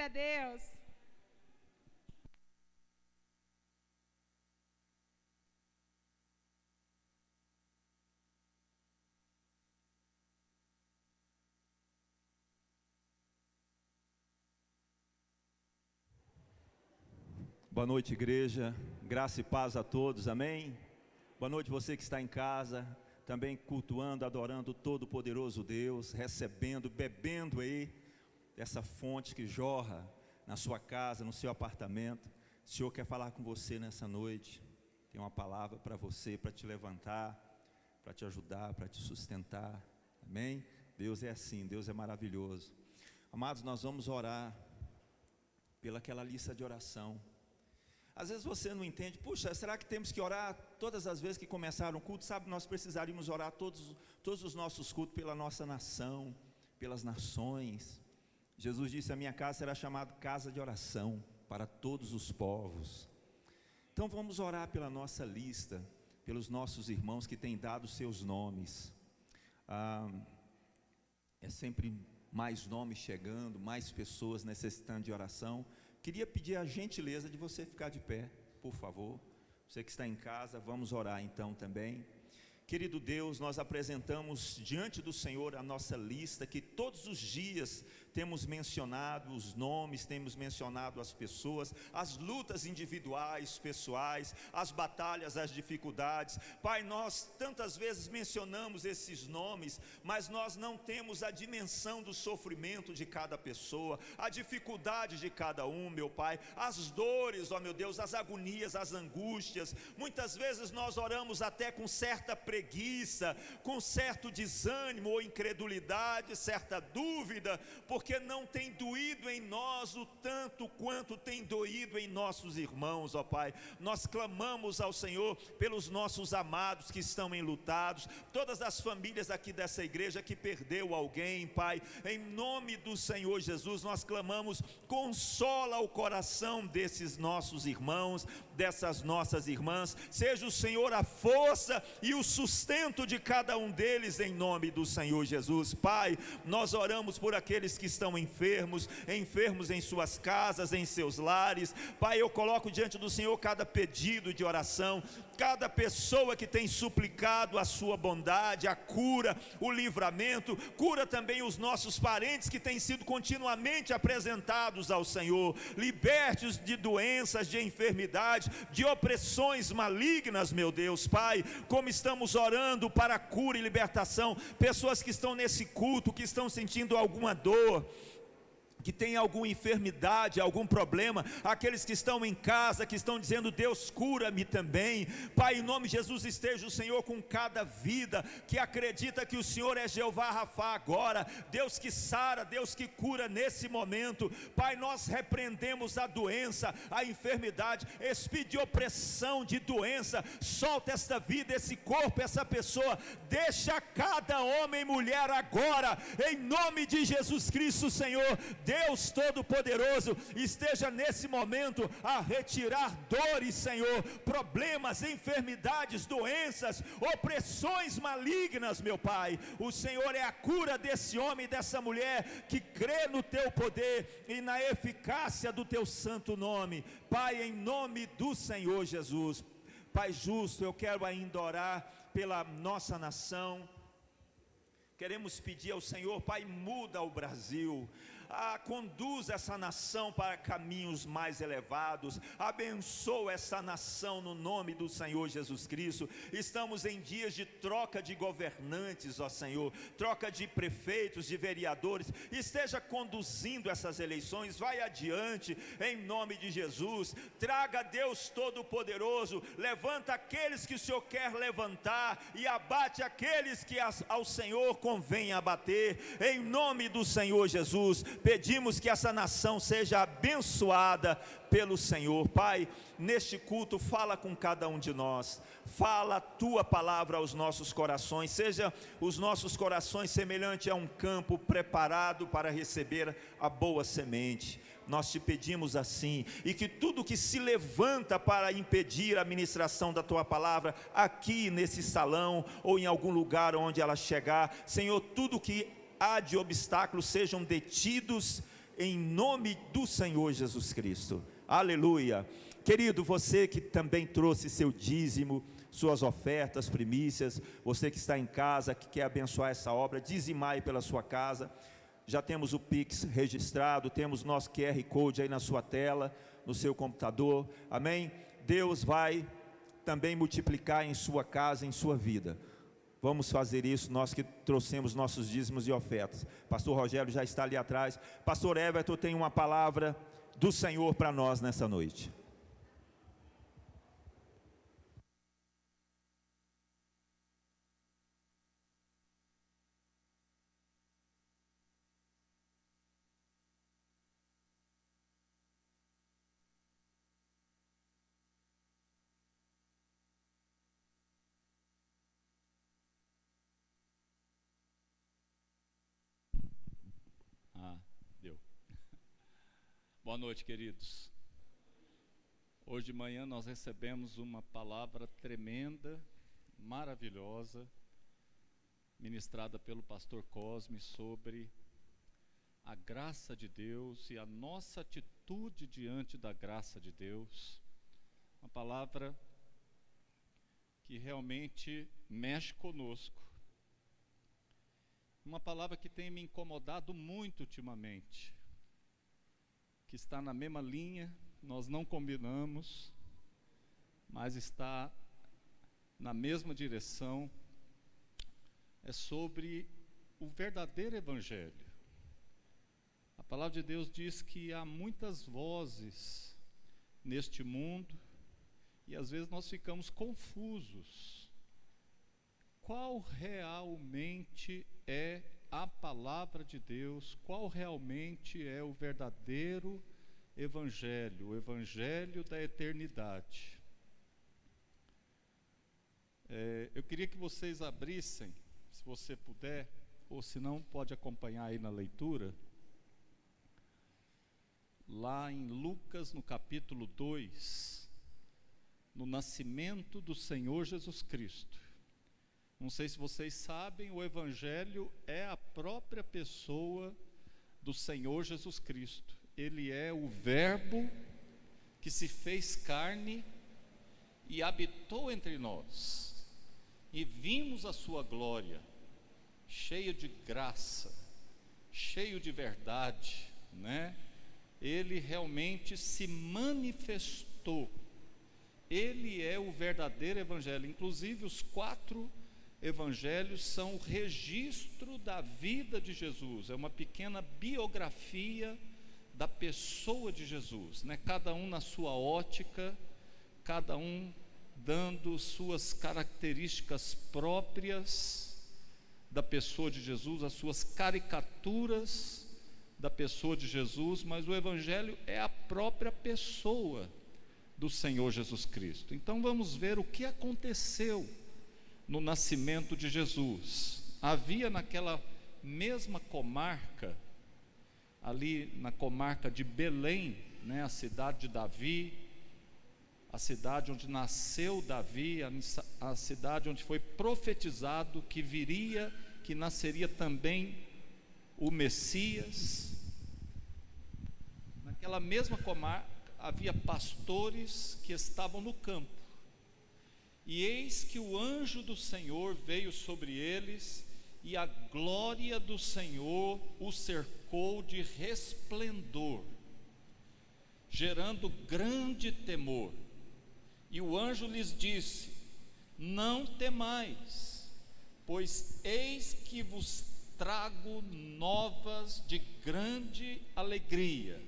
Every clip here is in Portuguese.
Glória a Deus. Boa noite, igreja, graça e paz a todos, amém? Boa noite você que está em casa, também cultuando, adorando o Todo-Poderoso Deus, recebendo, bebendo aí dessa fonte que jorra na sua casa, no seu apartamento. O Senhor quer falar com você nessa noite, tem uma palavra para você, para te levantar, para te ajudar, para te sustentar, amém? Deus é assim, Deus é maravilhoso. Amados, nós vamos orar pelaquela lista de oração. Às vezes você não entende, puxa, será que temos que orar todas as vezes que começar um culto? Sabe, nós precisaríamos orar todos os nossos cultos pela nossa nação, pelas nações. Jesus disse, a minha casa será chamada casa de oração para todos os povos. Então vamos orar pela nossa lista, pelos nossos irmãos que têm dado seus nomes. É sempre mais nomes chegando, mais pessoas necessitando de oração. Queria pedir a gentileza de você ficar de pé, por favor. Você que está em casa, vamos orar então também. Querido Deus, nós apresentamos diante do Senhor a nossa lista, que todos os dias temos mencionado os nomes, temos mencionado as pessoas, as lutas individuais, pessoais, as batalhas, as dificuldades. Pai, nós tantas vezes mencionamos esses nomes, mas nós não temos a dimensão do sofrimento de cada pessoa, a dificuldade de cada um, meu Pai, as dores, ó meu Deus, as agonias, as angústias. Muitas vezes nós oramos até com certa preguiça, com certo desânimo ou incredulidade, certa dúvida, porque não tem doído em nós o tanto quanto tem doído em nossos irmãos, ó Pai. Nós clamamos ao Senhor pelos nossos amados que estão enlutados, todas as famílias aqui dessa igreja que perdeu alguém, Pai, em nome do Senhor Jesus, nós clamamos, consola o coração desses nossos irmãos, dessas nossas irmãs, seja o Senhor a força e o sustento de cada um deles, em nome do Senhor Jesus. Pai, nós oramos por aqueles que estão enfermos em suas casas, em seus lares. Pai, eu coloco diante do Senhor cada pedido de oração, cada pessoa que tem suplicado a sua bondade, a cura, o livramento. Cura também os nossos parentes que têm sido continuamente apresentados ao Senhor. Liberte-os de doenças, de enfermidade, de opressões malignas, meu Deus. Pai, como estamos orando para a cura e libertação, pessoas que estão nesse culto, que estão sentindo alguma dor, que tem alguma enfermidade, algum problema, aqueles que estão em casa, que estão dizendo, Deus cura-me também. Pai, em nome de Jesus, esteja o Senhor com cada vida que acredita que o Senhor é Jeová Rafá agora, Deus que sara, Deus que cura nesse momento. Pai, nós repreendemos a doença, a enfermidade, espírito de opressão, de doença, solta esta vida, esse corpo, essa pessoa, deixa cada homem e mulher agora, em nome de Jesus Cristo, Senhor. Deus Todo-Poderoso, esteja nesse momento a retirar dores, Senhor, problemas, enfermidades, doenças, opressões malignas, meu Pai. O Senhor é a cura desse homem e dessa mulher que crê no Teu poder e na eficácia do Teu santo nome. Pai, em nome do Senhor Jesus. Pai justo, eu quero ainda orar pela nossa nação. Queremos pedir ao Senhor, Pai, muda o Brasil. Conduz essa nação para caminhos mais elevados, abençoa essa nação no nome do Senhor Jesus Cristo. Estamos em dias de troca de governantes, ó Senhor, troca de prefeitos, de vereadores. Esteja conduzindo essas eleições, vai adiante em nome de Jesus. Traga Deus Todo-Poderoso, levanta aqueles que o Senhor quer levantar e abate aqueles que ao Senhor convém abater, em nome do Senhor Jesus. Pedimos que essa nação seja abençoada pelo Senhor. Pai, neste culto fala com cada um de nós, fala a Tua palavra aos nossos corações, seja os nossos corações semelhante a um campo preparado para receber a boa semente. Nós te pedimos assim, e que tudo que se levanta para impedir a ministração da Tua palavra, aqui nesse salão, ou em algum lugar onde ela chegar, Senhor, tudo que há de obstáculos sejam detidos em nome do Senhor Jesus Cristo. Aleluia. Querido, você que também trouxe seu dízimo, suas ofertas, primícias, você que está em casa, que quer abençoar essa obra, dizimai pela sua casa. Já temos o Pix registrado, temos nosso QR Code aí na sua tela, no seu computador, amém? Deus vai também multiplicar em sua casa, em sua vida. Vamos fazer isso, nós que trouxemos nossos dízimos e ofertas. Pastor Rogério já está ali atrás. Pastor Everton tem uma palavra do Senhor para nós nessa noite. Deu. Boa noite, queridos. Hoje de manhã nós recebemos uma palavra tremenda, maravilhosa, ministrada pelo pastor Cosme sobre a graça de Deus e a nossa atitude diante da graça de Deus. Uma palavra que realmente mexe conosco. Uma palavra que tem me incomodado muito ultimamente, que está na mesma linha, nós não combinamos, mas está na mesma direção. É sobre o verdadeiro evangelho. A palavra de Deus diz que há muitas vozes neste mundo e às vezes nós ficamos confusos. Qual realmente é a palavra de Deus? Qual realmente é o verdadeiro evangelho, o evangelho da eternidade? Eu queria que vocês abrissem, se você puder, ou se não, pode acompanhar aí na leitura, lá em Lucas, no capítulo 2, no nascimento do Senhor Jesus Cristo. Não sei se vocês sabem, o Evangelho é a própria pessoa do Senhor Jesus Cristo. Ele é o Verbo que se fez carne e habitou entre nós. E vimos a sua glória, cheio de graça, cheio de verdade, né? Ele realmente se manifestou. Ele é o verdadeiro Evangelho. Inclusive os 4 evangelhos são o registro da vida de Jesus, é uma pequena biografia da pessoa de Jesus, né? Cada um na sua ótica, cada um dando suas características próprias da pessoa de Jesus, as suas caricaturas da pessoa de Jesus, mas o evangelho é a própria pessoa do Senhor Jesus Cristo. Então vamos ver o que aconteceu no nascimento de Jesus. Havia naquela mesma comarca, ali na comarca de Belém, né, a cidade de Davi, a cidade onde nasceu Davi, a cidade onde foi profetizado que viria, que nasceria também o Messias. Naquela mesma comarca havia pastores que estavam no campo. E eis que o anjo do Senhor veio sobre eles, e a glória do Senhor os cercou de resplendor, gerando grande temor. E o anjo lhes disse: não temais, pois eis que vos trago novas de grande alegria.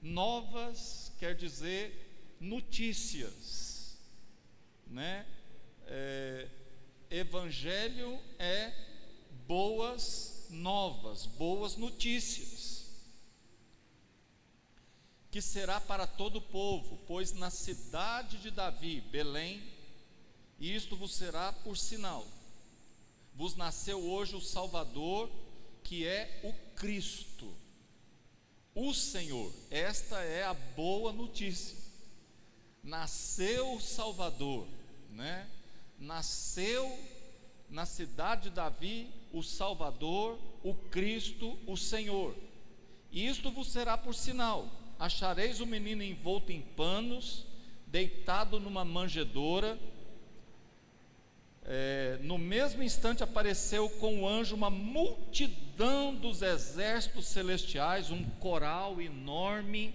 Novas quer dizer notícias, né? Evangelho é boas novas, boas notícias, que será para todo o povo, pois na cidade de Davi, Belém, isto vos será por sinal: vos nasceu hoje o Salvador, que é o Cristo, o Senhor. Esta é a boa notícia. Nasceu o Salvador, né? Nasceu na cidade de Davi o Salvador, o Cristo, o Senhor. E isto vos será por sinal: achareis o menino envolto em panos, deitado numa manjedoura. No mesmo instante apareceu com o anjo uma multidão dos exércitos celestiais, um coral enorme,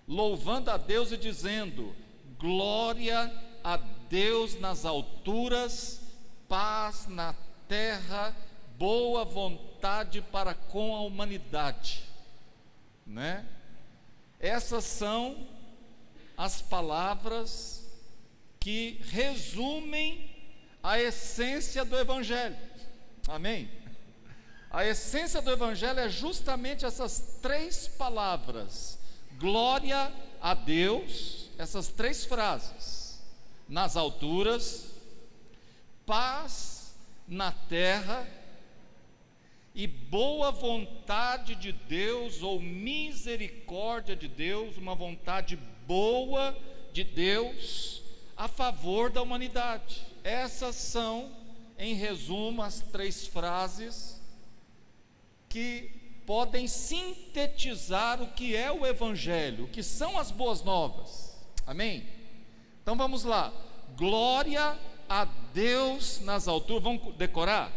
louvando a Deus e dizendo: glória a Deus nas alturas, paz na terra, boa vontade para com a humanidade, né? Essas são as palavras que resumem a essência do Evangelho, amém? A essência do Evangelho é justamente essas três palavras: glória a Deus, essas três frases, nas alturas, paz na terra e boa vontade de Deus, ou misericórdia de Deus, uma vontade boa de Deus a favor da humanidade. Essas são, em resumo, as três frases que podem sintetizar o que é o Evangelho, o que são as boas novas, amém? Então vamos lá: glória a Deus nas alturas, vamos decorar?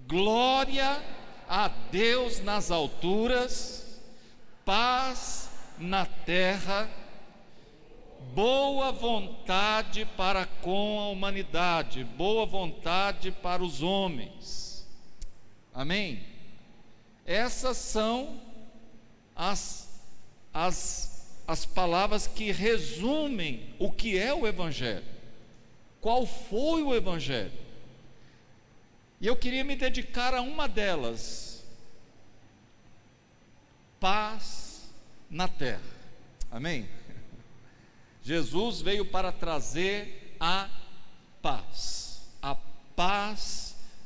Glória a Deus nas alturas, paz na terra, boa vontade para com a humanidade, boa vontade para os homens, amém? Essas são as palavras que resumem o que é o Evangelho, qual foi o Evangelho. E eu queria me dedicar a uma delas: paz na terra, amém? Jesus veio para trazer a paz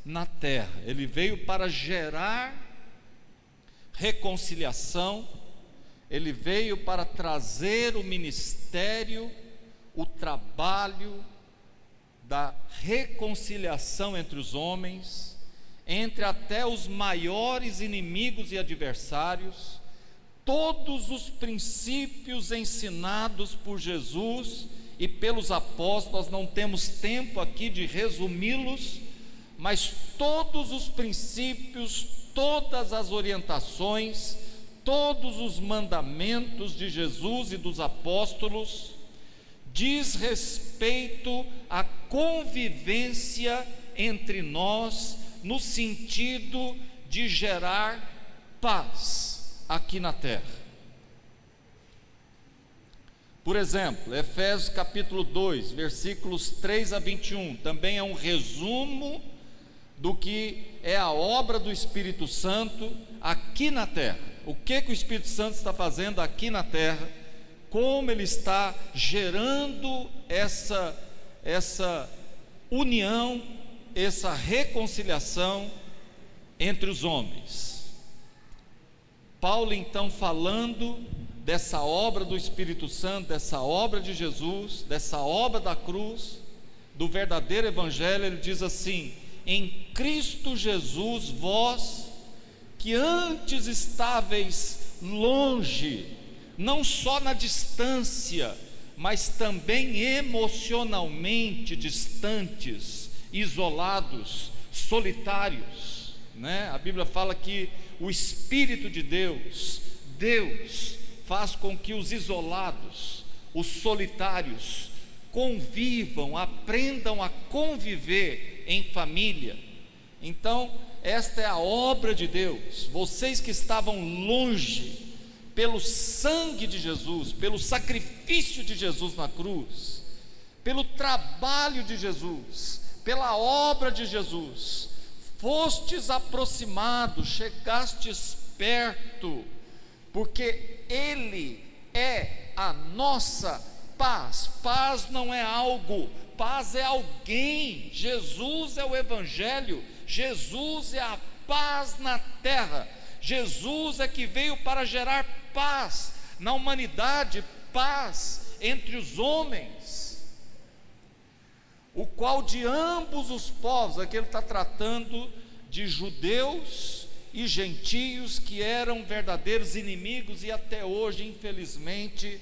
na terra. Ele veio para gerar reconciliação, ele veio para trazer o ministério, o trabalho da reconciliação entre os homens, entre até os maiores inimigos e adversários. Todos os princípios ensinados por Jesus e pelos apóstolos, nós não temos tempo aqui de resumi-los, mas todos os princípios, todas as orientações, todos os mandamentos de Jesus e dos apóstolos diz respeito à convivência entre nós, no sentido de gerar paz aqui na terra. Por exemplo, Efésios capítulo 2, versículos 3 a 21, também é um resumo do que é a obra do Espírito Santo aqui na terra. O que o Espírito Santo está fazendo aqui na terra, como ele está gerando essa união, essa reconciliação entre os homens. Paulo, então, falando dessa obra do Espírito Santo, dessa obra de Jesus, dessa obra da cruz, do verdadeiro Evangelho, ele diz assim: em Cristo Jesus, vós que antes estáveis longe, não só na distância, mas também emocionalmente distantes, isolados, solitários, né? A Bíblia fala que o Espírito de Deus faz com que os isolados, os solitários, convivam, aprendam a conviver em família. Então, esta é a obra de Deus. Vocês que estavam longe, pelo sangue de Jesus, pelo sacrifício de Jesus na cruz, pelo trabalho de Jesus, pela obra de Jesus, fostes aproximados, chegastes perto, porque Ele é a nossa paz. Paz não é algo, paz é alguém. Jesus é o Evangelho, Jesus é a paz na terra. Jesus é que veio para gerar paz na humanidade, paz entre os homens, o qual de ambos os povos, aqui ele está tratando de judeus e gentios que eram verdadeiros inimigos, e até hoje, infelizmente,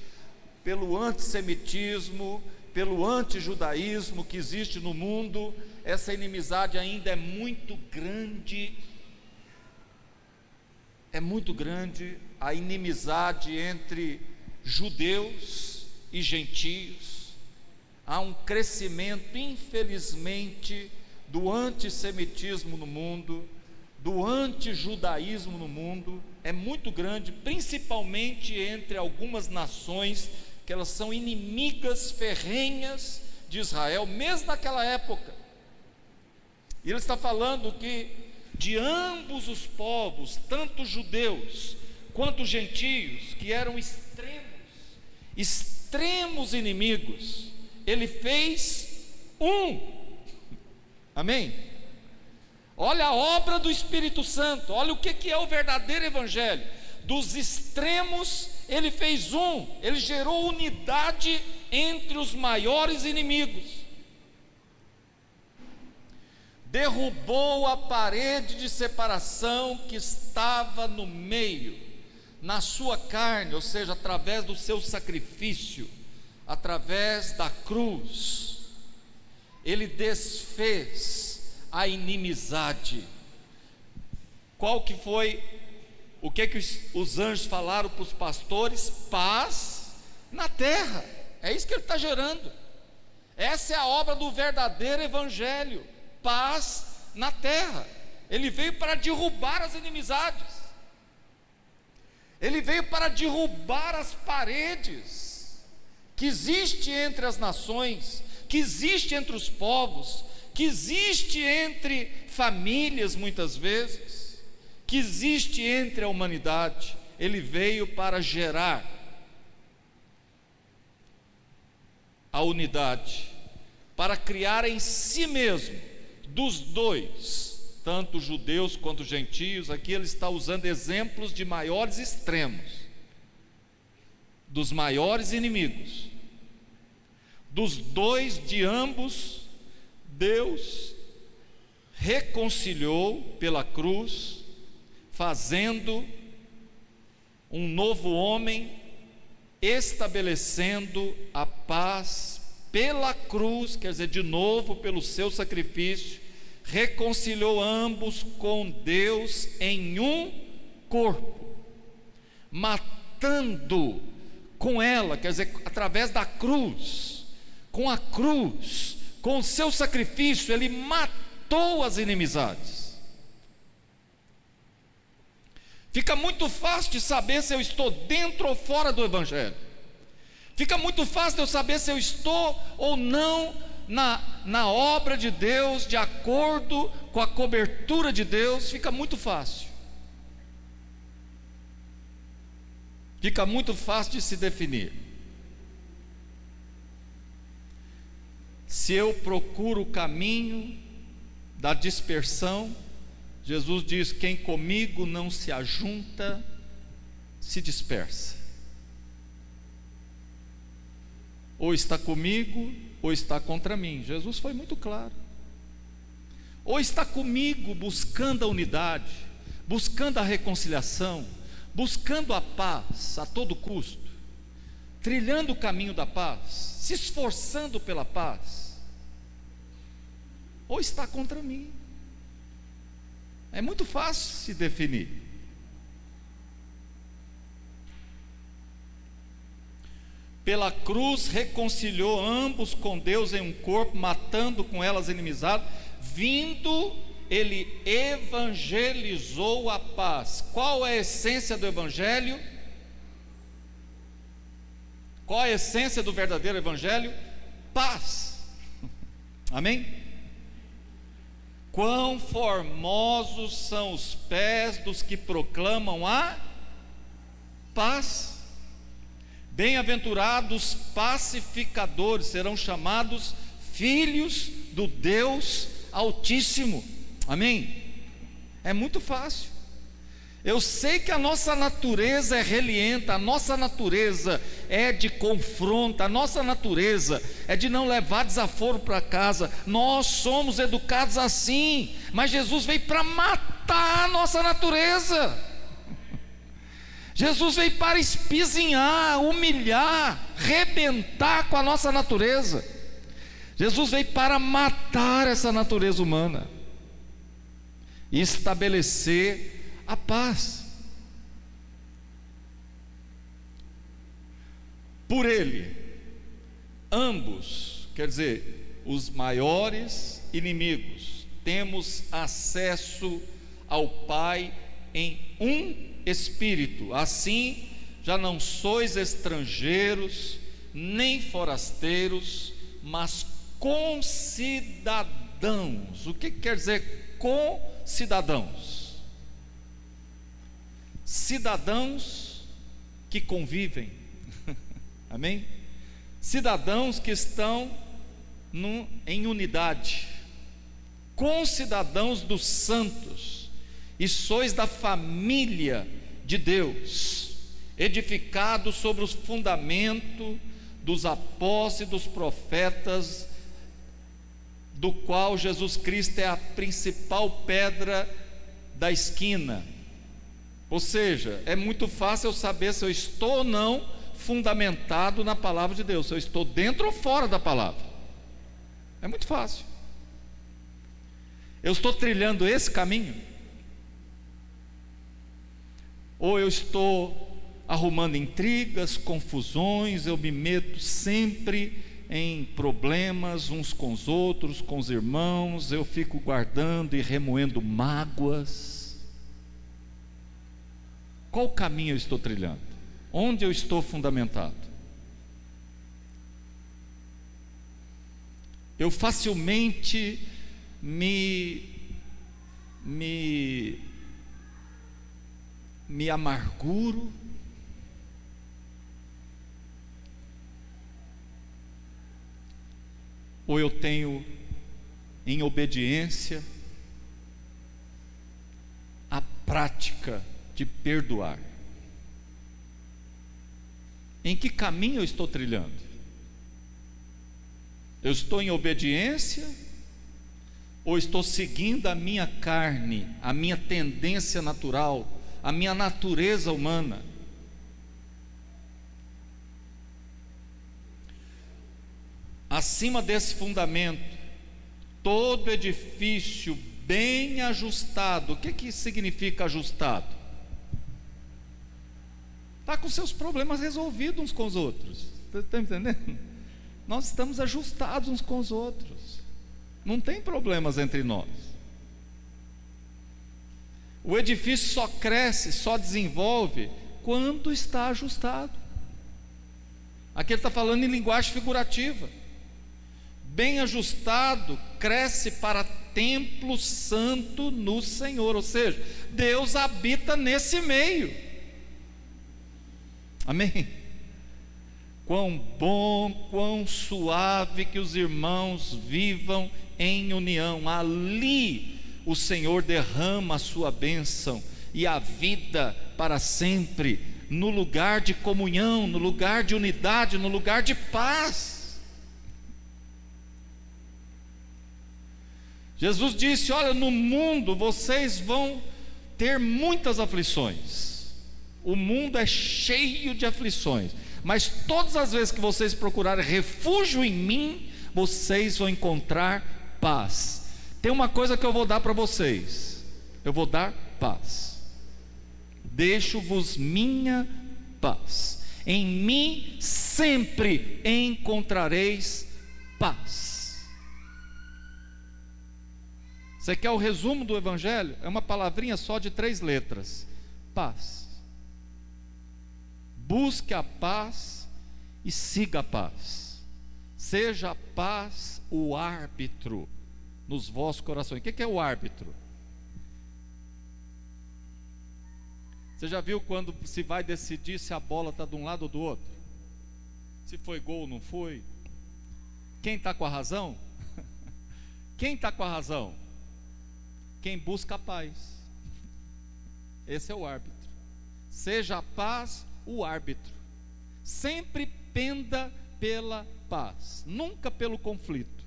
pelo antissemitismo, pelo antijudaísmo que existe no mundo, essa inimizade ainda é muito grande. É muito grande a inimizade entre judeus e gentios. Há um crescimento, infelizmente, do antissemitismo no mundo, do antijudaísmo no mundo, é muito grande, principalmente entre algumas nações que elas são inimigas ferrenhas de Israel, mesmo naquela época. E ele está falando que de ambos os povos, tanto judeus quanto gentios, que eram extremos inimigos, ele fez um. Amém? Olha a obra do Espírito Santo, olha o que é o verdadeiro evangelho. Dos extremos ele fez um, ele gerou unidade entre os maiores inimigos. Derrubou a parede de separação que estava no meio, na sua carne, ou seja, através do seu sacrifício, através da cruz. Ele desfez a inimizade. Qual que foi, o que os anjos falaram para os pastores? Paz na terra. É isso que ele está gerando. Essa é a obra do verdadeiro evangelho. Paz na terra. Ele veio para derrubar as inimizades. Ele veio para derrubar as paredes que existe entre as nações, que existe entre os povos, que existe entre famílias muitas vezes, que existe entre a humanidade. Ele veio para gerar a unidade, para criar em si mesmo, dos dois, tanto judeus quanto gentios. Aqui ele está usando exemplos de maiores extremos, dos maiores inimigos, dos dois, de ambos, Deus reconciliou pela cruz, fazendo um novo homem, estabelecendo a paz pela cruz, quer dizer, de novo, pelo seu sacrifício, reconciliou ambos com Deus em um corpo, matando com ela, quer dizer, através da cruz, com a cruz, com o seu sacrifício, ele matou as inimizades. Fica muito fácil de saber se eu estou dentro ou fora do evangelho. Fica muito fácil de eu saber se eu estou ou não na obra de Deus, de acordo com a cobertura de Deus. Fica muito fácil. Fica muito fácil de se definir. Se eu procuro o caminho da dispersão, Jesus diz: quem comigo não se ajunta, se dispersa. Ou está comigo, ou está contra mim. Jesus foi muito claro. Ou está comigo buscando a unidade, buscando a reconciliação, buscando a paz a todo custo, trilhando o caminho da paz, se esforçando pela paz, ou está contra mim. É muito fácil se definir. Pela cruz reconciliou ambos com Deus em um corpo, matando com elas inimizades. Vindo, ele evangelizou a paz. Qual é a essência do evangelho? Qual a essência do verdadeiro evangelho? Paz. Amém? Quão formosos são os pés dos que proclamam a paz. Bem-aventurados pacificadores, serão chamados filhos do Deus Altíssimo. Amém? É muito fácil. Eu sei que a nossa natureza é relienta, a nossa natureza é de confronto, a nossa natureza é de não levar desaforo para casa. Nós somos educados assim, mas Jesus veio para matar matar a nossa natureza. Jesus veio para espizinhar, humilhar, rebentar com a nossa natureza. Jesus veio para matar essa natureza humana e estabelecer a paz. Por ele, ambos, quer dizer, os maiores inimigos, temos acesso ao Pai em um Espírito. Assim, já não sois estrangeiros, nem forasteiros, mas concidadãos. O que quer dizer concidadãos? Cidadãos que convivem. Amém? Cidadãos que estão em unidade, concidadãos dos santos, e sois da família de Deus, edificados sobre os fundamentos dos apóstolos e dos profetas, do qual Jesus Cristo é a principal pedra da esquina. Ou seja, é muito fácil eu saber se eu estou ou não fundamentado na palavra de Deus, se eu estou dentro ou fora da palavra. É muito fácil. Eu estou trilhando esse caminho? Ou eu estou arrumando intrigas, confusões, eu me meto sempre em problemas uns com os outros, com os irmãos, eu fico guardando e remoendo mágoas? Qual caminho eu estou trilhando? Onde eu estou fundamentado? Eu facilmente me amarguro, ou eu tenho, em obediência, a prática de perdoar? Em que caminho eu estou trilhando? Eu estou em obediência, ou estou seguindo a minha carne, a minha tendência natural, a minha natureza humana? Acima desse fundamento, todo edifício bem ajustado. O que significa ajustado? Está com seus problemas resolvidos uns com os outros. Você está entendendo? Nós estamos ajustados uns com os outros. Não tem problemas entre nós. O edifício só cresce, só desenvolve quando está ajustado. Aqui ele está falando em linguagem figurativa. Bem ajustado, cresce para templo santo no Senhor. Ou seja, Deus habita nesse meio. Amém? Quão bom, quão suave que os irmãos vivam em união. Ali o Senhor derrama a sua bênção e a vida para sempre, no lugar de comunhão, no lugar de unidade, no lugar de paz. Jesus disse: olha, no mundo vocês vão ter muitas aflições. O mundo é cheio de aflições, mas todas as vezes que vocês procurarem refúgio em mim, vocês vão encontrar paz. Tem uma coisa que eu vou dar para vocês: eu vou dar paz. Deixo-vos minha paz. Em mim sempre encontrareis paz. Você quer o resumo do Evangelho? É uma palavrinha só de 3 letras: paz. Busque a paz e siga a paz. Seja a paz o árbitro nos vossos corações. O que é o árbitro? Você já viu quando se vai decidir se a bola está de um lado ou do outro? Se foi gol ou não foi? Quem está com a razão? Quem está com a razão? Quem busca a paz. Esse é o árbitro. Seja a paz o árbitro. Sempre penda pela paz, nunca pelo conflito.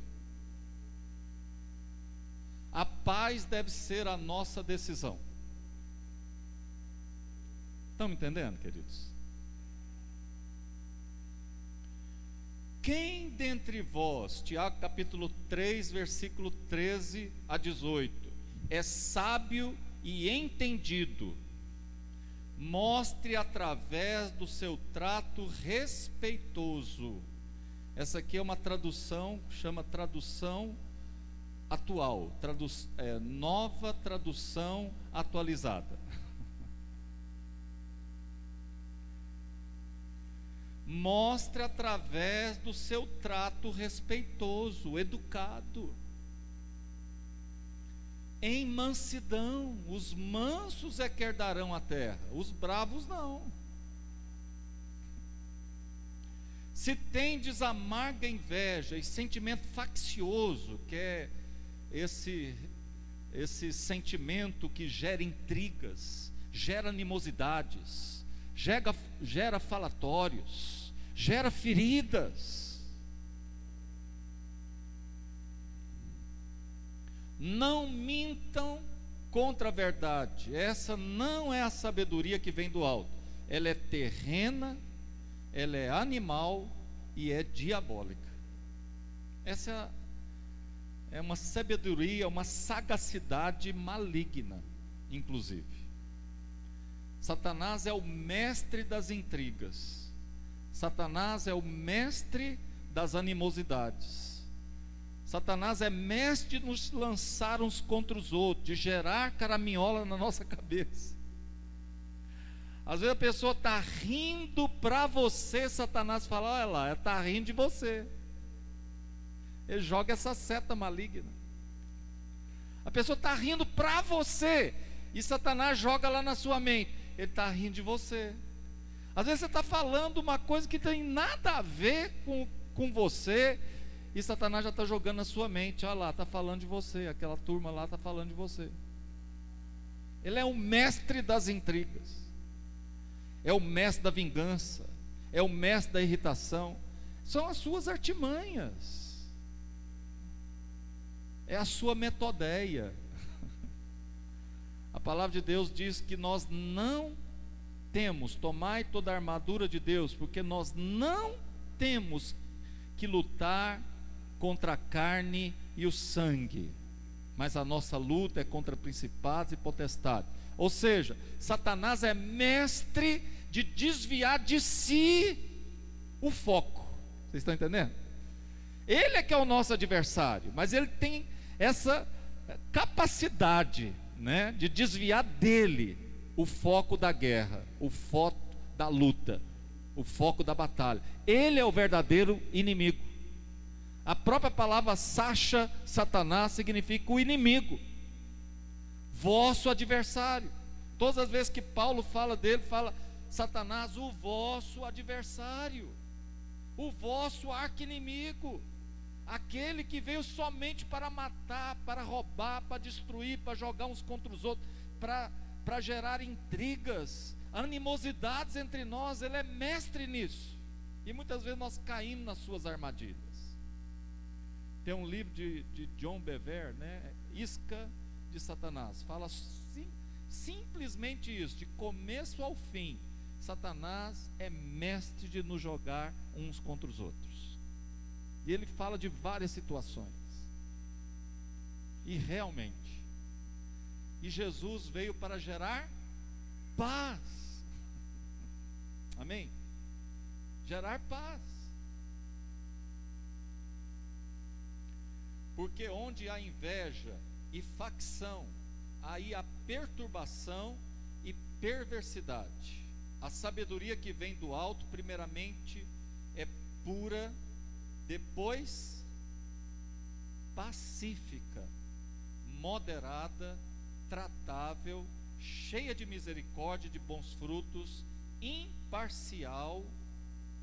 a paz deve ser a nossa decisão. Estão me entendendo, queridos? Quem dentre vós, Tiago capítulo 3, versículo 13 a 18, é sábio e entendido, mostre através do seu trato respeitoso. Essa aqui é uma tradução, chama tradução atual, nova tradução atualizada. Mostre através do seu trato respeitoso, educado, em mansidão. Os mansos é que herdarão a terra, os bravos não. Se tendes amarga inveja e sentimento faccioso, que é esse sentimento que gera intrigas, gera animosidades, gera falatórios, gera feridas. Não mintam contra a verdade. Essa não é a sabedoria que vem do alto. Ela é terrena, ela é animal e é diabólica. Essa é uma sabedoria, uma sagacidade maligna, inclusive. Satanás é o mestre das intrigas. Satanás é o mestre das animosidades. Satanás é mestre de nos lançar uns contra os outros, de gerar caraminhola na nossa cabeça. Às vezes a pessoa está rindo para você, Satanás fala: olha lá, está rindo de você. Ele joga essa seta maligna. A pessoa está rindo para você, e Satanás joga lá na sua mente: ele está rindo de você. Às vezes você está falando uma coisa que tem nada a ver com você, e Satanás já está jogando na sua mente: olha lá, está falando de você, aquela turma lá está falando de você. Ele é o mestre das intrigas, é o mestre da vingança, é o mestre da irritação. São as suas artimanhas, é a sua metodeia. A palavra de Deus diz que nós não temos, tomai toda a armadura de Deus, porque nós não temos que lutar contra a carne e o sangue, mas a nossa luta é contra principados e potestades. Ou seja, Satanás é mestre de desviar de si o foco. Vocês estão entendendo? Ele é que é o nosso adversário, mas ele tem essa capacidade, né, de desviar dele o foco da guerra, o foco da luta, o foco da batalha. Ele é o verdadeiro inimigo. A própria palavra Sacha, Satanás, significa o inimigo, vosso adversário. Todas as vezes que Paulo fala dele, fala Satanás, o vosso adversário, o vosso arqui-inimigo, aquele que veio somente para matar, para roubar, para destruir, para jogar uns contra os outros, para gerar intrigas, animosidades entre nós. Ele é mestre nisso, e muitas vezes nós caímos nas suas armadilhas. Tem um livro de John Bevere, né? Isca de Satanás, fala simplesmente isso, de começo ao fim. Satanás é mestre de nos jogar uns contra os outros, e ele fala de várias situações, e realmente, e Jesus veio para gerar paz. Amém? Gerar paz. Porque onde há inveja e facção, aí há perturbação e perversidade. A sabedoria que vem do alto, primeiramente, é pura, depois pacífica, moderada, tratável, cheia de misericórdia e de bons frutos, imparcial,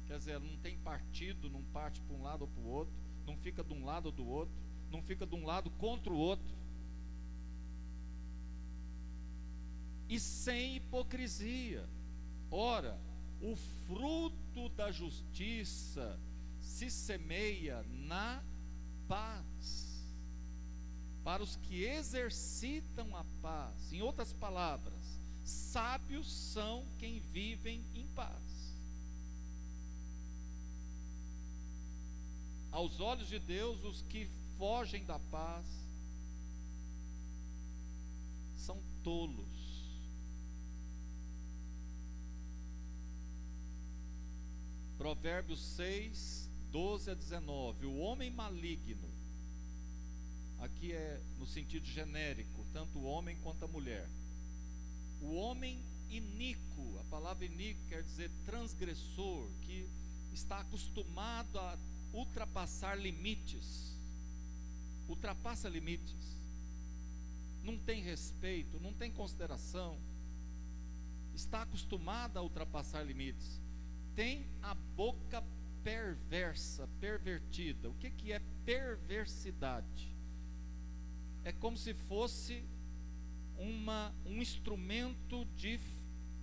quer dizer, não tem partido, não parte para um lado ou para o outro, não fica de um lado ou do outro, não fica de um lado contra o outro, e sem hipocrisia. Ora, o fruto da justiça se semeia na paz. A para os que exercitam a paz. Em outras palavras, sábios são quem vivem em paz. Aos olhos de Deus, os que fogem da paz são tolos. Provérbios 6, 12 a 19. O homem maligno, aqui é no sentido genérico, tanto o homem quanto a mulher. O homem iníquo, a palavra iníquo quer dizer transgressor, que está acostumado a ultrapassar limites, ultrapassa limites, não tem respeito, não tem consideração, está acostumado a ultrapassar limites, tem a boca perversa, pervertida. O que é perversidade? É como se fosse um instrumento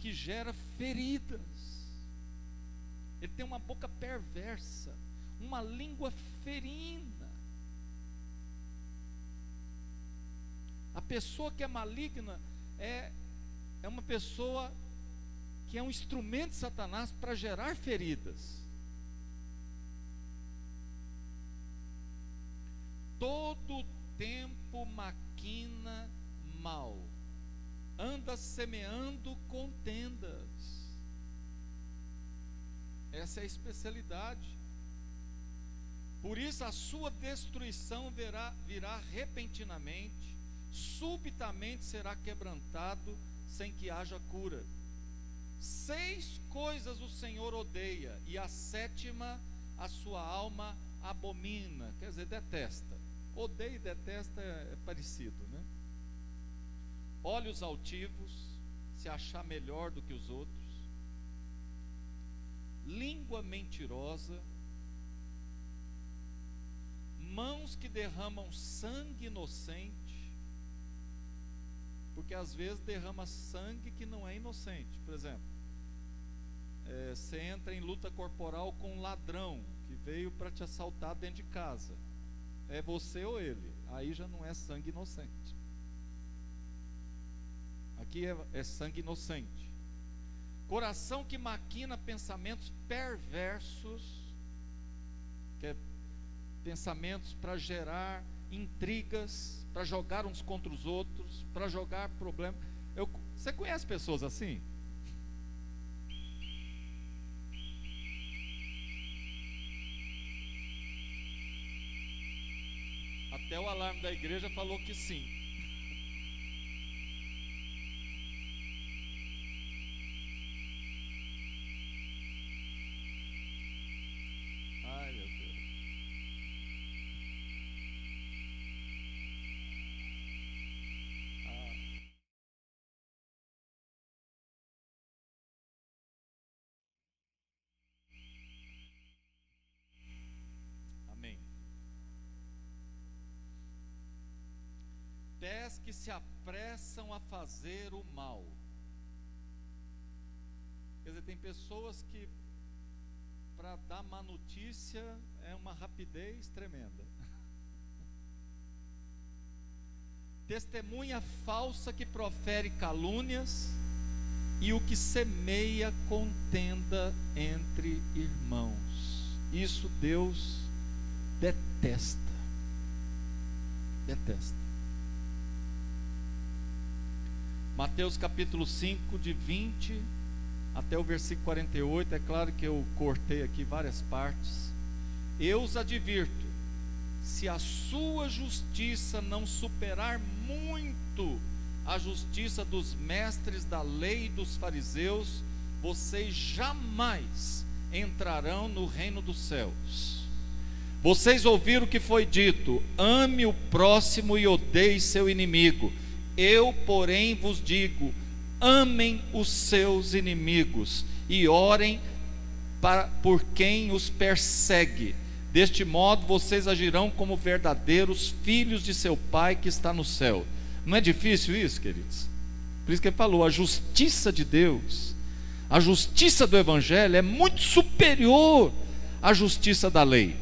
que gera feridas. Ele tem uma boca perversa, uma língua ferina. A pessoa que é maligna é uma pessoa que é um instrumento de Satanás para gerar feridas. Todo tempo maquina mal, anda semeando contendas. Essa é a especialidade. Por isso a sua destruição virá repentinamente, subitamente será quebrantado, sem que haja cura. 6 coisas o Senhor odeia, e a 7ª a sua alma abomina, quer dizer, detesta. Odeia e detesta é parecido, né? Olhos altivos, se achar melhor do que os outros, língua mentirosa, mãos que derramam sangue inocente, porque às vezes derrama sangue que não é inocente. Por exemplo, você entra em luta corporal com um ladrão que veio para te assaltar dentro de casa, é você ou ele, aí já não é sangue inocente. Aqui é sangue inocente. Coração que maquina pensamentos perversos, que é pensamentos para gerar intrigas, para jogar uns contra os outros, para jogar problemas. Você conhece pessoas assim? Até o alarme da igreja falou que sim. Ai, meu Deus. Amém. Pés que se apressam a fazer o mal. Quer dizer, tem pessoas que para dar má notícia é uma rapidez tremenda. Testemunha falsa que profere calúnias, e o que semeia contenda entre irmãos. Isso Deus detesta. Detesta. Mateus capítulo 5, de 20 até o versículo 48, é claro que eu cortei aqui várias partes. Eu os advirto, se a sua justiça não superar muito a justiça dos mestres da lei e dos fariseus, vocês jamais entrarão no reino dos céus. Vocês ouviram o que foi dito: ame o próximo e odeie seu inimigo. Eu, porém, vos digo: amem os seus inimigos e orem por quem os persegue. Deste modo vocês agirão como verdadeiros filhos de seu Pai que está no céu. Não é difícil isso, queridos? Por isso que ele falou, a justiça de Deus, a justiça do Evangelho é muito superior à justiça da lei.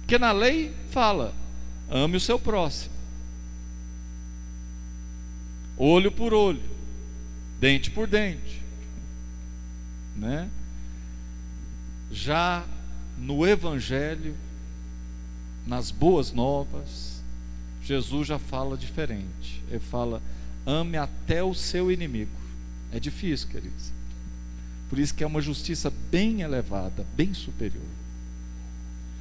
Porque na lei fala, ame o seu próximo. Olho por olho, dente por dente, né? Já no Evangelho, nas boas novas, Jesus já fala diferente. Ele fala: ame até o seu inimigo. É difícil, queridos. Por isso que é uma justiça bem elevada, bem superior.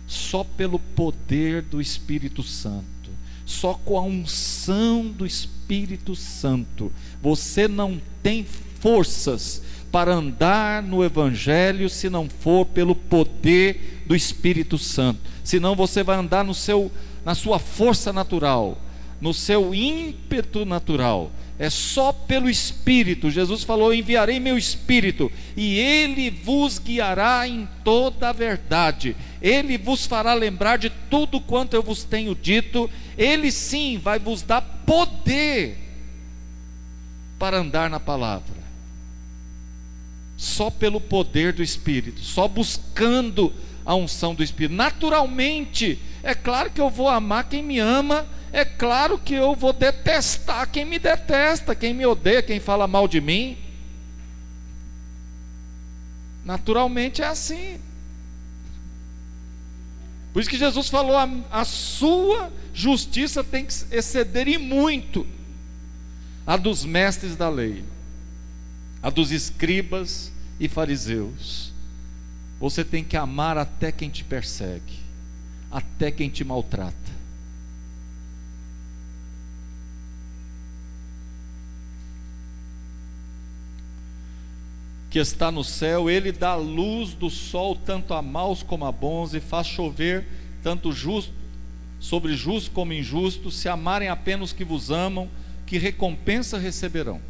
Só pelo poder do Espírito Santo, só com a unção do Espírito Santo, você não tem forças para andar no Evangelho se não for pelo poder do Espírito Santo. Senão você vai andar na sua força natural, no seu ímpeto natural. É só pelo Espírito. Jesus falou: enviarei meu Espírito, e Ele vos guiará em toda a verdade. Ele vos fará lembrar de tudo quanto eu vos tenho dito. Ele sim vai vos dar poder para andar na palavra. Só pelo poder do Espírito, só buscando a unção do Espírito. Naturalmente, é claro que eu vou amar quem me ama, é claro que eu vou detestar quem me detesta, quem me odeia, quem fala mal de mim. Naturalmente é assim. Por isso que Jesus falou: a sua justiça tem que exceder em muito a dos mestres da lei, a dos escribas e fariseus. Você tem que amar até quem te persegue, até quem te maltrata. Que está no céu, Ele dá luz do sol tanto a maus como a bons, e faz chover tanto justo sobre justos como injustos. Se amarem apenas os que vos amam, que recompensa receberão?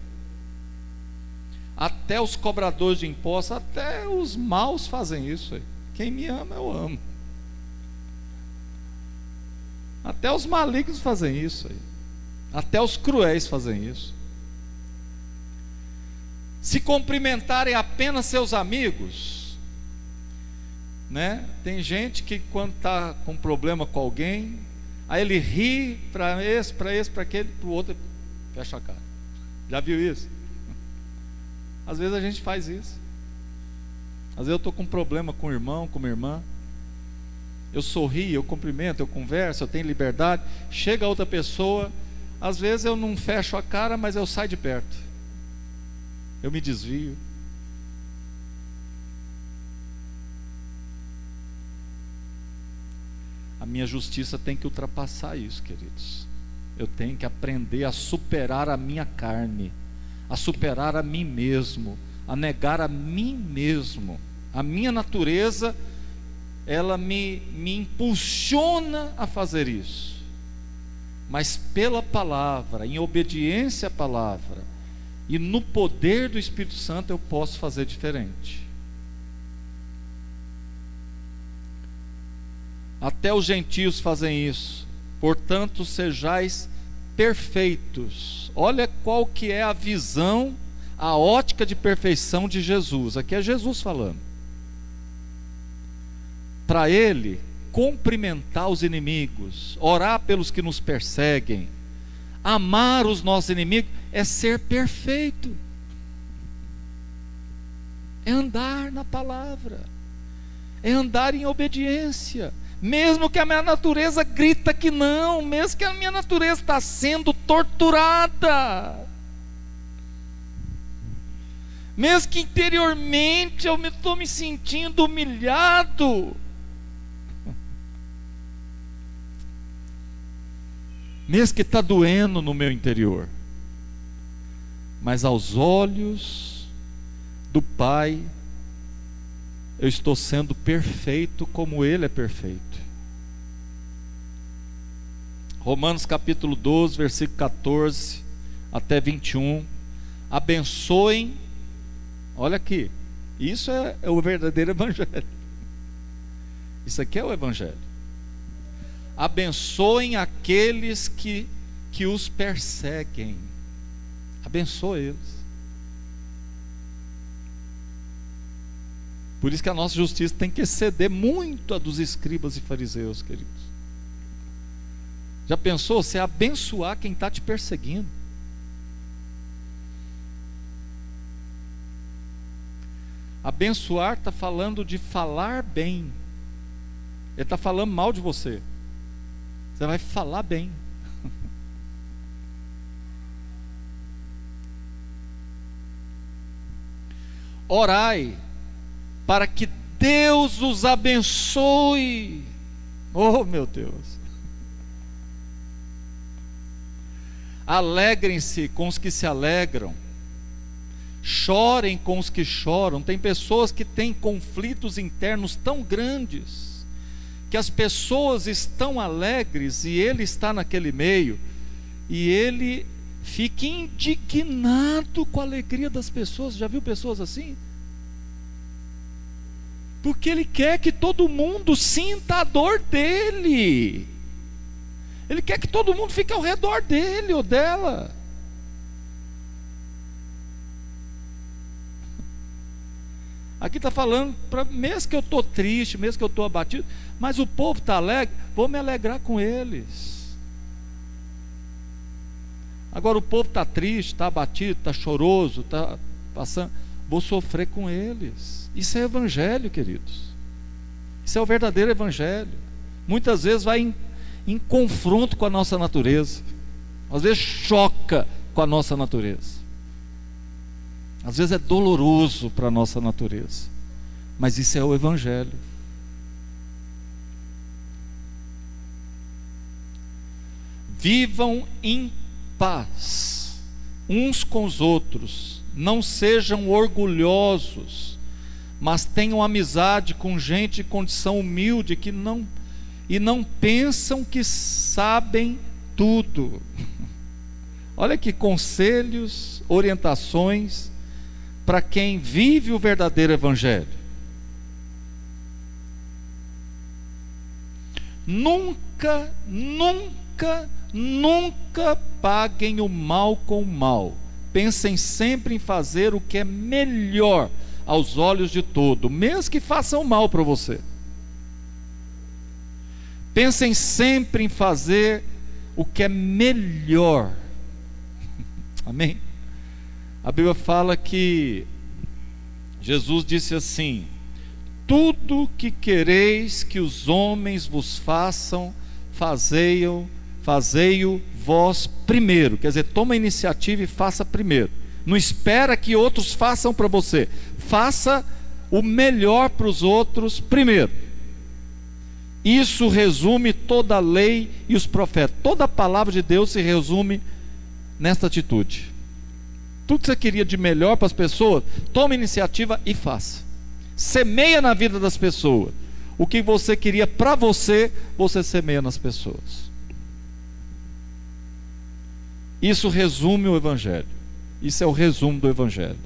Até os cobradores de impostos, até os maus fazem isso aí. Quem me ama, eu amo. Até os malignos fazem isso aí. Até os cruéis fazem isso. Se cumprimentarem apenas seus amigos, né? Tem gente que quando está com problema com alguém, aí ele ri para esse, para aquele, para o outro, fecha a cara. Já viu isso? Às vezes a gente faz isso. Às vezes eu estou com um problema com o irmão, com a irmã, eu sorrio, eu cumprimento, eu converso, eu tenho liberdade. Chega outra pessoa, às vezes eu não fecho a cara, mas eu saio de perto, eu me desvio. A minha justiça tem que ultrapassar isso, queridos. Eu tenho que aprender a superar a minha carne, a superar a mim mesmo, a negar a mim mesmo. A minha natureza, ela me impulsiona a fazer isso. Mas pela palavra, em obediência à palavra, e no poder do Espírito Santo, eu posso fazer diferente. Até os gentios fazem isso. Portanto, sejais perfeitos. Olha qual que é a visão, a ótica de perfeição de Jesus. Aqui é Jesus falando. Para Ele, cumprimentar os inimigos, orar pelos que nos perseguem, amar os nossos inimigos, é ser perfeito. É andar na palavra, é andar em obediência. Mesmo que a minha natureza grita que não, mesmo que a minha natureza está sendo torturada, mesmo que interiormente eu estou me sentindo humilhado, mesmo que está doendo no meu interior, mas aos olhos do Pai, eu estou sendo perfeito como Ele é perfeito. Romanos capítulo 12, versículo 14 até 21. Abençoem, olha aqui, isso é o verdadeiro evangelho. Isso aqui é o evangelho. Abençoem aqueles que os perseguem. Abençoe eles. Por isso que a nossa justiça tem que exceder muito a dos escribas e fariseus, queridos. Já pensou? Você abençoar quem está te perseguindo. Abençoar está falando de falar bem. Ele está falando mal de você. Você vai falar bem. Orai para que Deus os abençoe. Oh, meu Deus. Alegrem-se com os que se alegram. Chorem com os que choram. Tem pessoas que têm conflitos internos tão grandes, que as pessoas estão alegres e ele está naquele meio, e ele fica indignado com a alegria das pessoas. Já viu pessoas assim? Porque ele quer que todo mundo sinta a dor dele. Ele quer que todo mundo fique ao redor dele ou dela. Aqui está falando, mesmo que eu estou triste, mesmo que eu estou abatido, mas o povo está alegre, vou me alegrar com eles. Agora o povo está triste, está abatido, está choroso, está passando, vou sofrer com eles. Isso é evangelho, queridos. Isso é o verdadeiro evangelho. Muitas vezes vai em confronto com a nossa natureza, às vezes choca com a nossa natureza, às vezes é doloroso para a nossa natureza, mas isso é o evangelho. Vivam em paz uns com os outros, não sejam orgulhosos, mas tenham amizade com gente de condição humilde, que não pensam que sabem tudo. Olha que conselhos, orientações para quem vive o verdadeiro evangelho. Nunca, nunca, nunca paguem o mal com o mal. Pensem sempre em fazer o que é melhor aos olhos de todo, mesmo que façam mal para você. Pensem sempre em fazer o que é melhor. Amém? A Bíblia fala que Jesus disse assim: tudo que quereis que os homens vos façam, fazei-o vós primeiro. Quer dizer, toma a iniciativa e faça primeiro. Não espera que outros façam para você. Faça o melhor para os outros primeiro. Isso resume toda a lei e os profetas. Toda a palavra de Deus se resume nesta atitude. Tudo que você queria de melhor para as pessoas, toma iniciativa e faça. Semeia na vida das pessoas. O que você queria para você, você semeia nas pessoas. Isso resume o evangelho. Isso é o resumo do evangelho.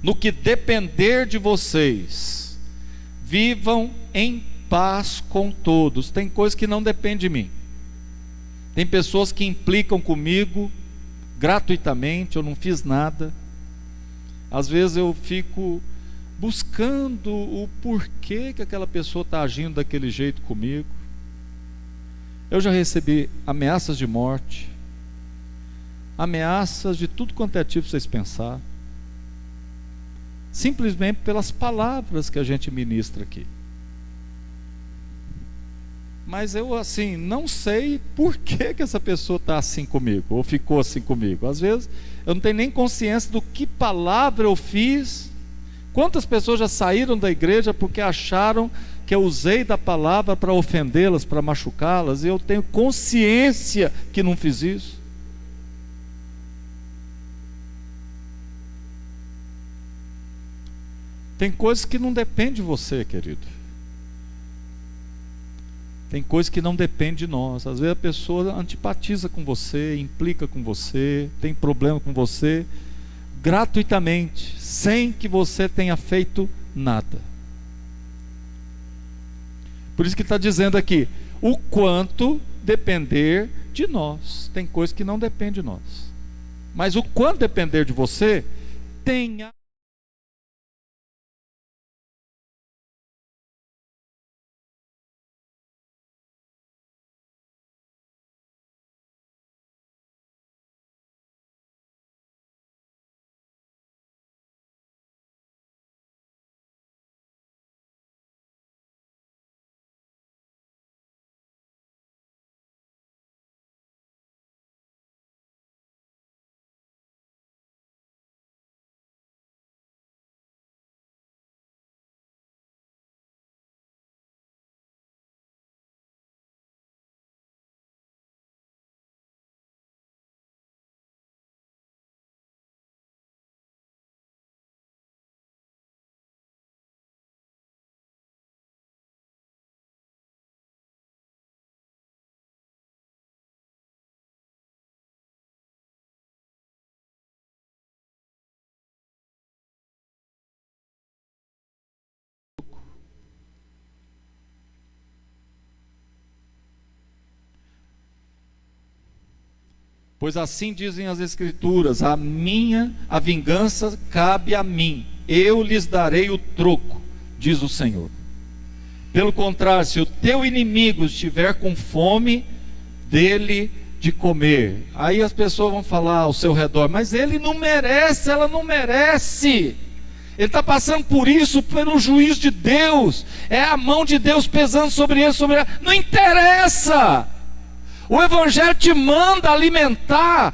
No que depender de vocês, vivam em paz com todos. Tem coisas que não dependem de mim. Tem pessoas que implicam comigo gratuitamente, eu não fiz nada. Às vezes eu fico buscando o porquê que aquela pessoa está agindo daquele jeito comigo. Eu já recebi ameaças de morte, ameaças de tudo quanto é tipo vocês pensar, simplesmente pelas palavras que a gente ministra aqui. Mas eu assim, não sei por que essa pessoa está assim comigo, ou ficou assim comigo. Às vezes eu não tenho nem consciência do que palavra eu fiz. Quantas pessoas já saíram da igreja porque acharam que eu usei da palavra para ofendê-las, para machucá-las, e eu tenho consciência que não fiz isso. Tem coisas que não dependem de você, querido. Tem coisas que não dependem de nós. Às vezes a pessoa antipatiza com você, implica com você, tem problema com você, gratuitamente, sem que você tenha feito nada. Por isso que está dizendo aqui, o quanto depender de nós. Tem coisas que não dependem de nós. Mas o quanto depender de você, tenha Pois assim dizem as Escrituras: a vingança cabe a mim, eu lhes darei o troco, diz o Senhor. Pelo contrário, se o teu inimigo estiver com fome, dele de comer. Aí as pessoas vão falar ao seu redor: mas ele não merece, ela não merece. Ele está passando por isso, pelo juízo de Deus. É a mão de Deus pesando sobre ele, sobre ela. Não interessa. O Evangelho te manda alimentar,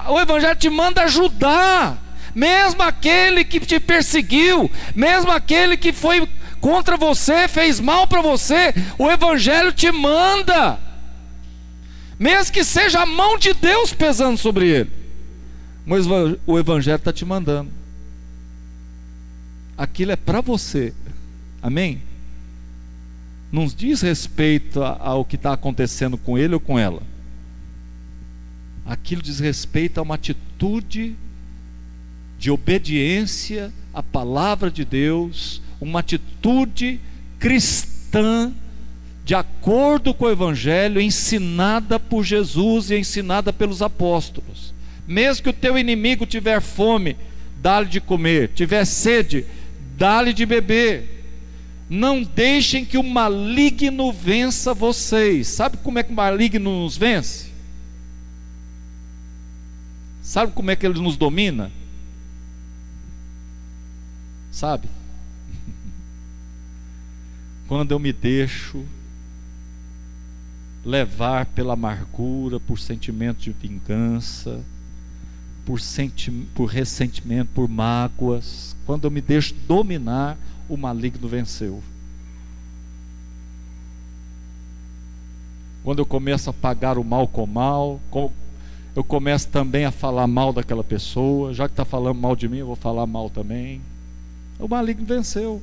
o Evangelho te manda ajudar. Mesmo aquele que te perseguiu, mesmo aquele que foi contra você, fez mal para você, o Evangelho te manda. Mesmo que seja a mão de Deus pesando sobre ele, mas o Evangelho está te mandando. Aquilo é para você, amém? Não diz respeito ao que está acontecendo com ele ou com ela. Aquilo diz respeito a uma atitude de obediência à palavra de Deus, uma atitude cristã, de acordo com o Evangelho, ensinada por Jesus e ensinada pelos apóstolos. Mesmo que o teu inimigo tiver fome, dá-lhe de comer, tiver sede, dá-lhe de beber. Não deixem que o maligno vença vocês. Sabe como é que o maligno nos vence? Sabe como é que ele nos domina? Sabe? Quando eu me deixo levar pela amargura, por sentimento de vingança, por ressentimento, por mágoas, quando eu me deixo dominar, o maligno venceu. Quando eu começo a pagar o mal com mal, eu começo também a falar mal daquela pessoa. Já que está falando mal de mim, eu vou falar mal também. O maligno venceu.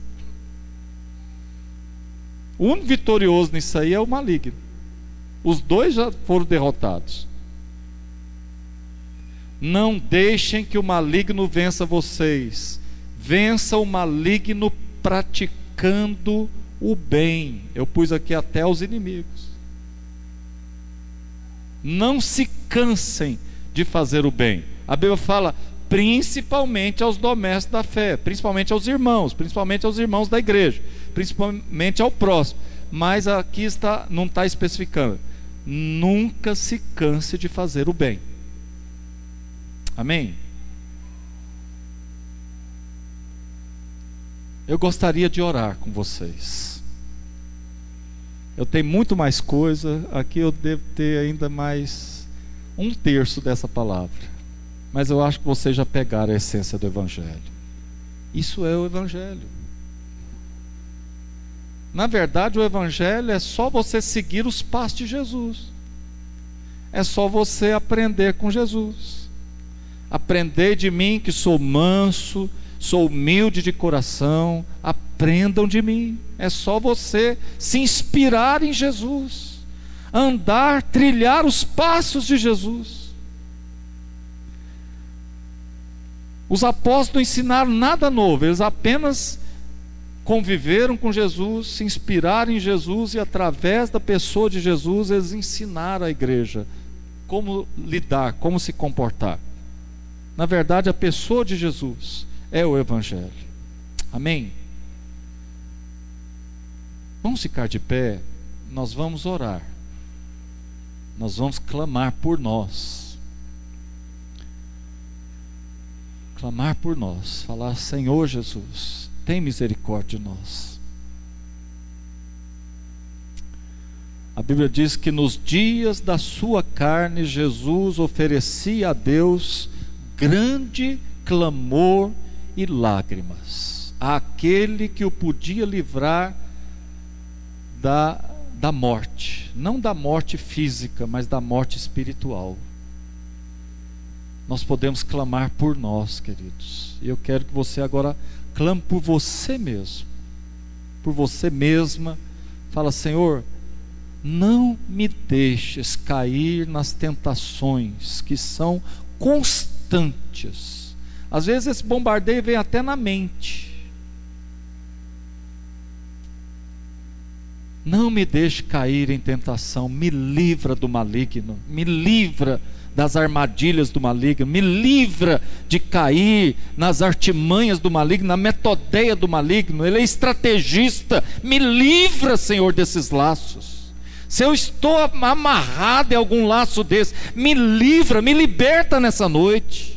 O único vitorioso nisso aí é o maligno. Os dois já foram derrotados. Não deixem que o maligno vença vocês. Vença o maligno praticando o bem. Eu pus aqui até os inimigos. Não se cansem de fazer o bem. A Bíblia fala principalmente aos domésticos da fé, principalmente aos irmãos da igreja, principalmente ao próximo. Mas aqui não está especificando. Nunca se canse de fazer o bem. Amém? Eu gostaria de orar com vocês. Eu tenho muito mais coisa. Aqui eu devo ter ainda mais 1/3 dessa palavra. Mas eu acho que vocês já pegaram a essência do Evangelho. Isso é o Evangelho. Na verdade, o Evangelho é só você seguir os passos de Jesus. É só você aprender com Jesus. Aprender de mim, que sou manso, sou humilde de coração. Aprendam de mim. É só você se inspirar em Jesus, andar, trilhar os passos de Jesus. Os apóstolos não ensinaram nada novo, eles apenas conviveram com Jesus, se inspiraram em Jesus, e através da pessoa de Jesus eles ensinaram a igreja como lidar, como se comportar. Na verdade, a pessoa de Jesus é o Evangelho. Amém? Vamos ficar de pé, nós vamos orar, nós vamos clamar por nós. Clamar por nós, falar: Senhor Jesus, tem misericórdia de nós. A Bíblia diz que nos dias da sua carne, Jesus oferecia a Deus grande clamor e lágrimas, àquele que o podia livrar da morte, não da morte física, mas da morte espiritual. Nós podemos clamar por nós, queridos. E eu quero que você agora clame por você mesmo, por você mesma. Fala: Senhor, não me deixes cair nas tentações que são constantes. Às vezes esse bombardeio vem até na mente. Não me deixe cair em tentação, me livra do maligno, me livra das armadilhas do maligno, me livra de cair nas artimanhas do maligno, na metodeia do maligno. Ele é estrategista, me livra, Senhor, desses laços. Se eu estou amarrado em algum laço desse, me livra, me liberta nessa noite.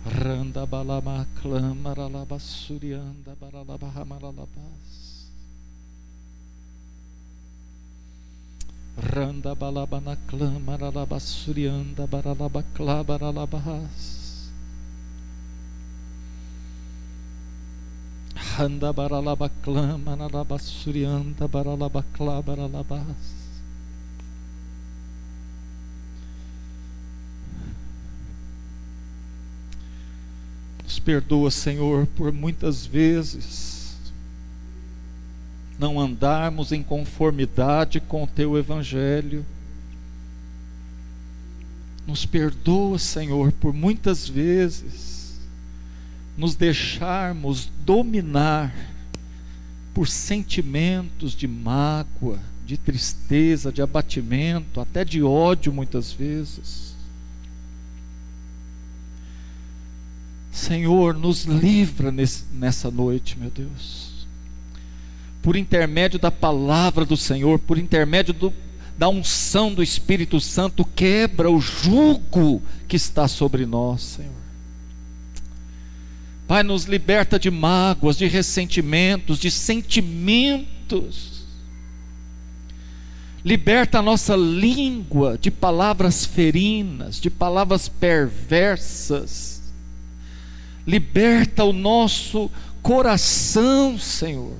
Randa balama clama ralabasurianda baralabahamaralabas. Randa balabana clama ralabasurianda baralabaclabaralabas. Randa baralabaclama ralabasurianda baralabaclabaralabas. Nos perdoa, Senhor, por muitas vezes não andarmos em conformidade com o Teu Evangelho. Nos perdoa, Senhor, por muitas vezes nos deixarmos dominar por sentimentos de mágoa, de tristeza, de abatimento, até de ódio muitas vezes. Senhor, nos livra nessa noite, meu Deus, por intermédio da palavra do Senhor, por intermédio da unção do Espírito Santo, quebra o jugo que está sobre nós, Senhor. Pai, nos liberta de mágoas, de ressentimentos, de sentimentos. Liberta a nossa língua de palavras ferinas, de palavras perversas. Liberta o nosso coração, Senhor,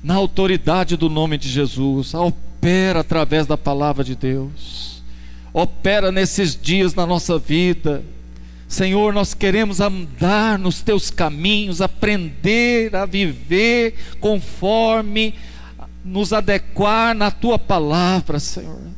na autoridade do nome de Jesus. Opera através da palavra de Deus, opera nesses dias na nossa vida, Senhor. Nós queremos andar nos Teus caminhos, aprender a viver conforme, nos adequar na Tua palavra, Senhor.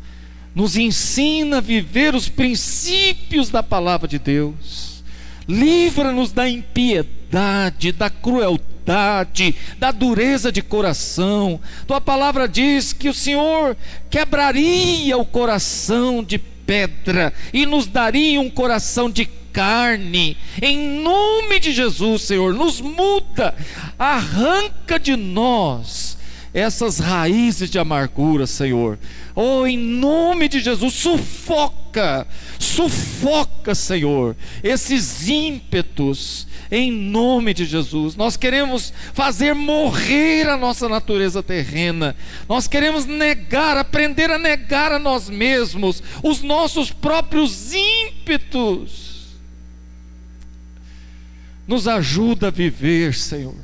Nos ensina a viver os princípios da palavra de Deus. Livra-nos da impiedade, da crueldade, da dureza de coração. Tua palavra diz que o Senhor quebraria o coração de pedra e nos daria um coração de carne. Em nome de Jesus, Senhor, nos muda, arranca de nós essas raízes de amargura, Senhor. Oh, em nome de Jesus, sufoca, Senhor, esses ímpetos, em nome de Jesus. Nós queremos fazer morrer a nossa natureza terrena. Nós queremos aprender a negar a nós mesmos, os nossos próprios ímpetos. Nos ajuda a viver, Senhor,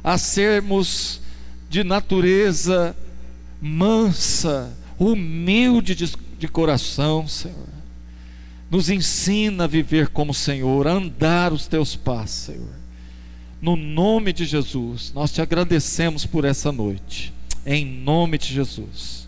a sermos de natureza mansa, humilde de coração, Senhor. Nos ensina a viver como Senhor, a andar os Teus passos, Senhor. No nome de Jesus, nós Te agradecemos por essa noite, em nome de Jesus.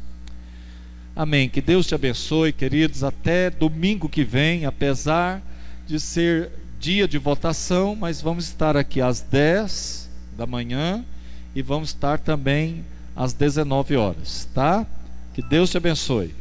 Amém. Que Deus te abençoe, queridos. Até domingo que vem, apesar de ser dia de votação, mas vamos estar aqui às 10 da manhã e vamos estar também às 19 horas, tá? Que Deus te abençoe.